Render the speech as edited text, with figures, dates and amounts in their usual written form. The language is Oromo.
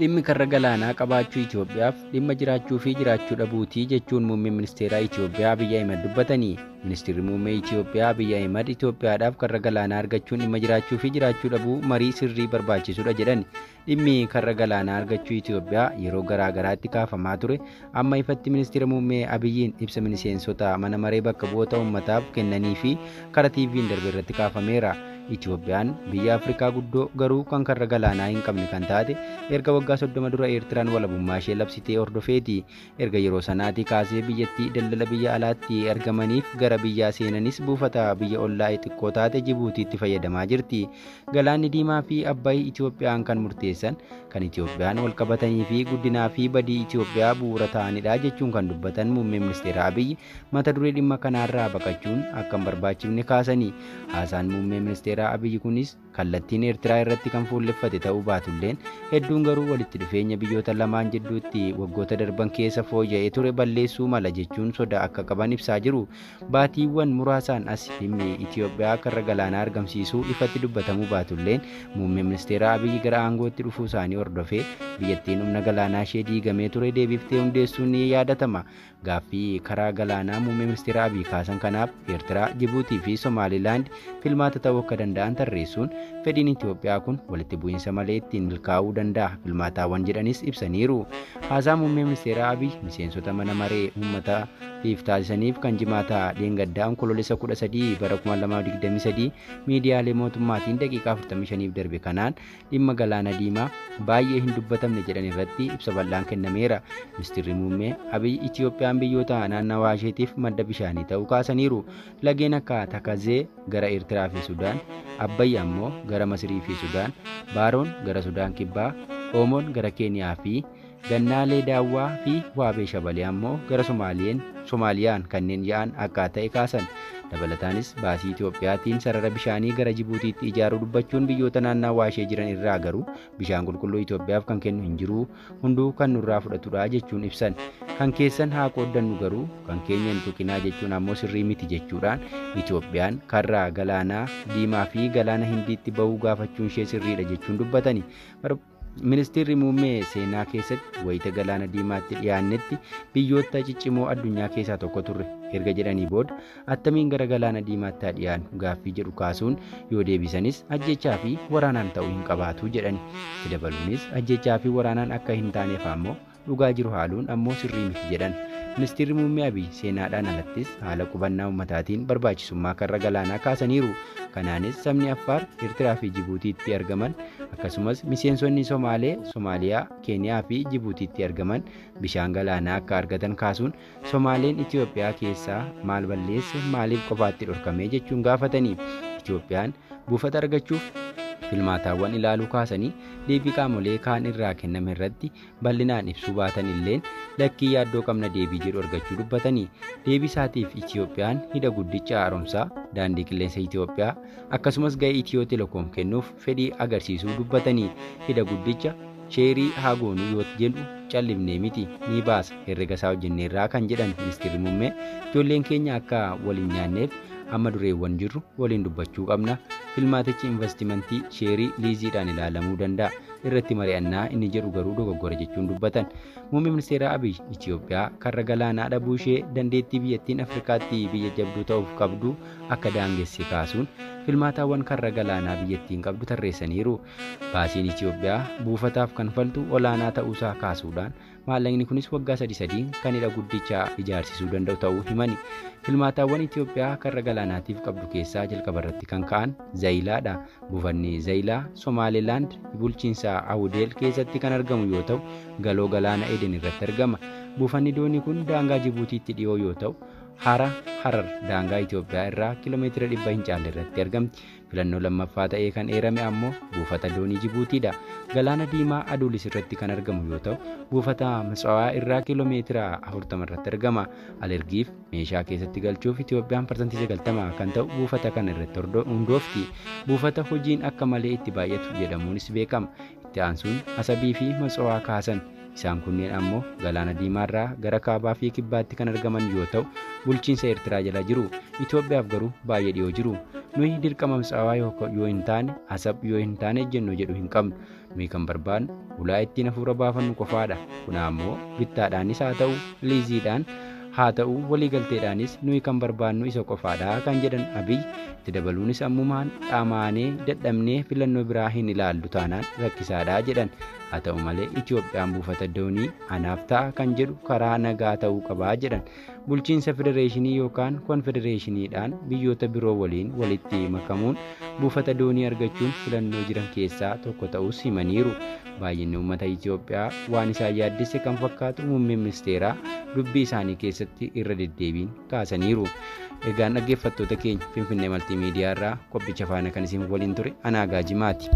Dhimmi karra galaanaa qabaachuu Itoophiyaaf dhimma jiraachuu fi jiraachuu dhabuutii jechuun muummee ministeeraa Itoophiyaa Abiyyi Ahimad dubbatanii. Ministeerri muummee Itoophiyaa Abiyyi Ahimad Itoophiyaadhaaf karra galaanaa argachuun dhimma jiraachuu fi jiraachuu dhabuu marii sirrii barbaachisuudha jedhan. Dhimmi karra galaanaa argachuu Itoophiyaa yeroo garaa garaatti kaafamaa ture. Amma ifatti ministeera muummee Abiyyiin ibsa miseensota mana maree bakka bu'oota uummataaf kennanii fi karaa TV'n darbe irratti kaafameera. Itoophiyaan biyya Afrikaa guddoo garuu kan karra galaanaa hin qabne kan taate erga waggaa 30 dura Eertiraan walabummaa ishee labsitee hordofeeti. Erga yeroo sanaatii kaasee biyyattii daldala biyya alaatti argamaniif gara biyyaa seenanis buufata biyya ollaa xiqqoo taate Jibuutiitti fayyadamaa jirti. Galaanni Diimaa fi Abbaay Itoophiyaan kan murteessan kan Itoophiyaan wal qabatanii fi guddinaa fi badii Itoophiyaa bu'uura ta'anidha jechuun kan dubbatan muummee ministeera Abiyyi mata duree dhimma kanaarraa baqachuun akka hin barbaachifne kaasanii. Haasaan muummee ministeera Abiyyi kunis kallattiin Eertiraa irratti kan fuulleffate ta'uu baatulleen hedduun garuu walitti dhufeenya biyyoota lamaan jidduutti waggoota darban keessa fooyya'ee ture balleessuu mala jechuun sodaa akka qaban ibsaa jiru. Baatiiwwan muraasaan as dhimmi Itoophiyaa karra galaanaa argamsiisuu ifatti dubbatamuu baatulleen muummee ministeera Abiyyi gara aangootti dhufuu isaanii hordofee biyyattiin humna galaanaa ishee diigamee ture deebiftee hundeessuun ni yaadatama. Gaaffii karaa galaanaa muummee ministeera Abiyyi kaasan kanaaf Eertiraa, Jibuutii fi Somaalilaand filmaata ta'uu akka danda'an tarreessuun fedhiin Itoophiyaa kun walitti bu'iinsa malee ittiin milkaa'uu danda'a filmaataawwan jedhanis ibsaniiru. Haasaa muummee ministeera Abiyyi miseensota mana maree uummataaf taasisaniif kan jimaata dheengaddaa onkoloolessa 13 bara 2023 miidiyaalee mootummaatiin daqiiqaa 45 darbe kanaan dhimma galaana Diimaa baay'ee hin dubbatamne jedhan irratti ibsa bal'aan kennameera. Ministeerri muummee Abiyyi Itoophiyaan biyyoota naannawaa isheetiif madda bishaanii ta'uu kaasaniiru. Lageen akka Takazee gara Eertiraa fi Sudaan, Abbayyi ammoo gara Masirii fi Sudaan, Baaroon gara Sudaan Kibbaa, Oomoon gara Keeniyaa fi Gannaalee Daawwaa fi Waabee Shabalee ammoo gara Somaaliyaan kanneen yaa'an akka ta'e kaasan. Dabalataanis baasii Itoophiyaatiin sarara bishaanii gara Jibuutiitti ijaaruu dubbachuun biyyoota naannawaa ishee jiran irraa garuu bishaan qulqulluu Itoophiyaaf kan kennu hin jiru hunduu kan nurraa fudhatudha jechuun ibsan. Kan keessan haa qooddannu garuu kan keenya hin tuqinaa jechuun ammoo sirrii miti jechuudhaan Itoophiyaan karra galaanaa Diimaa fi galaana Hindiitti bahuu gaafachuun ishee sirriidha jechuun dubbatani. Ministeerri muummee seenaa keessatti wayita galaana Diimaatti dhiyaannetti biyyoota ciccimoo addunyaa keessaa tokko turre erga jedhanii booda attamiin gara galaana Diimaatti dhiyaannu gaaffii jedhu kaasuun yoo deebisanis ajjechaa fi waraanaan ta'uu hin qabaatu jedhani. Itti dabaluunis ajjechaa fi waraanaan akka hin taaneef ammoo dhugaa jiru haaluun ammoo sirrii miti jedhan. Ministeerri muummee Abiyyi seenaadhaan alattis haala qubannaa uummataatiin barbaachisummaa karra galaanaa kaasaniiru. Kanaanis sabni Affaar, Eertiraa fi Jibuutiitti argaman akkasumas miseensonni Somaalee, Somaaliyaa, Keeniyaa fi Jibuutiitti argaman bishaan galaanaa akka argatan kaasuun Somaaleen Itoophiyaa keessaa maal balleesse maaliif qofaatti dhorkamee jechuun gaafatanii. Itoophiyaan buufata argachuuf filmaataawwan ilaaluu kaasanii deebii qaamolee kaan irraa kenname irratti bal'inaan ibsuu baatan illeen lakkii yaaddoo qabna deebii jedhu argachuu dubbatanii. Deebii isaatiif Itoophiyaan hidha guddicha haaromsaa daandii qilleensa Itoophiyaa akkasumas ga'ee Itiyoo Telekoom kennuuf fedhii agarsiisuu dubbatanii. Hidha guddicha sheerii haa goonuu yoo jedhu callifnee miti ni baasa herrega isaa hojjenneerraa kan jedhan ministeerri muummee ijoolleen keenya akka waliin nyaanneef amma dureewwan jirru waliin dubbachuu qabna. Filmaatichi investimentii sheerii liiziidhaan ilaalamuu danda'a. Irratti mari'annaa inni jedhu garuu dogoggora jechuun dubbatan. Muummee ministeera Abiyyi Itoophiyaa karra galaanaa dhabuu ishee dandeettii biyyattiin Afrikaatti biyya jabduu ta'uuf qabdu akka daangesse kaasuun filmaataawwan karra galaanaa biyyattiin qabdu tarreessaniiru. Baasiin Itoophiyaa buufataaf kanfaltu olaanaa ta'uusaa kaasuudhaan maallaqni kunis waggaa 3 kan hidha guddicha ijaarsisuu danda'u ta'uu himani. Filmaataawwan Itoophiyaa karra galaanaatiif qabdu keessaa jalqaba irratti kan ka'an Zayilaadha. Buufanni Zayilaa Somaalilaand bulchiinsa Awudeel keessatti kan argamu yoo ta'u galoo galaana Eden irratti argama. Buufanni doonii kun daangaa Jibuutiitti dhiyoo yoo ta'u Harar daangaa Itoophiyaa irraa kiiloomeetira 100 hin caalle irratti argamti. Filannoo lammaffaa ta'ee kan eerame ammoo buufata doonii Jibuutiidha. Galaana Diimaa Adulis irratti kan argamu yoo ta'u buufata Matsawaa irraa kiiloomeetira 40 irratti argama. Alergiif meeshaa keessatti galchuuf Itoophiyaan parsantii 90 kan ta'u buufata kana irratti hundoofti. Buufata hojiin akka malee itti baay'atu jedhamuunis beekama. Itti aansuun Asabii fi Matsawaa kaasan. Isaan kunneen ammoo Galaana Diimaarraa gara kaabaa fi kibbaatti kan argaman yoo ta'u, bulchiinsa Eertiraa jala jiru. Itoophiyaaf garuu baay'ee dhiyoo jiru. Nuyi dirqama Mitsawaa yoo hin taane, Asab yoo hin taane ejjennoo jedhu hin qabnu. Nuyi kan barbaadnu ulaa ittiin hafuura baafannu qofaadha. Kun ammoo bittaadhaanis haa ta'u, liiziidhaan haa ta'u, waliigalteedhaanis nuyi kan barbaadnu isa qofaadha kan jedhan Abiy. Itti dabaluunis ammumaan dhamaanee dadhabnee filannoo biraa hin ilaallu taanaan rakkisaadha jedhan. Haa ta'u malee Itoophiyaan buufata doonii anaaf ta'a kan jedhu karaa nagaa ta'uu qabaa jedhan. Bulchiinsa federeeshinii yookaan konfedereeshiniidhaan biyyoota biroo waliin walitti makamuun buufata doonii argachuun filannoo jiran keessaa tokko ta'us himaniiru. Baay'inni uummata Itoophiyaa waan isaan yaaddesse kan fakkaatu muummeen ministeeraa dubbii isaanii keessatti irra deddeebiin kaasaniiru. Egaan dhaggeeffattoota keenya Finfinnee Maltiimiidiyaa irraa qophicha faana kan isin waliin ture Anaa Gaajimaati.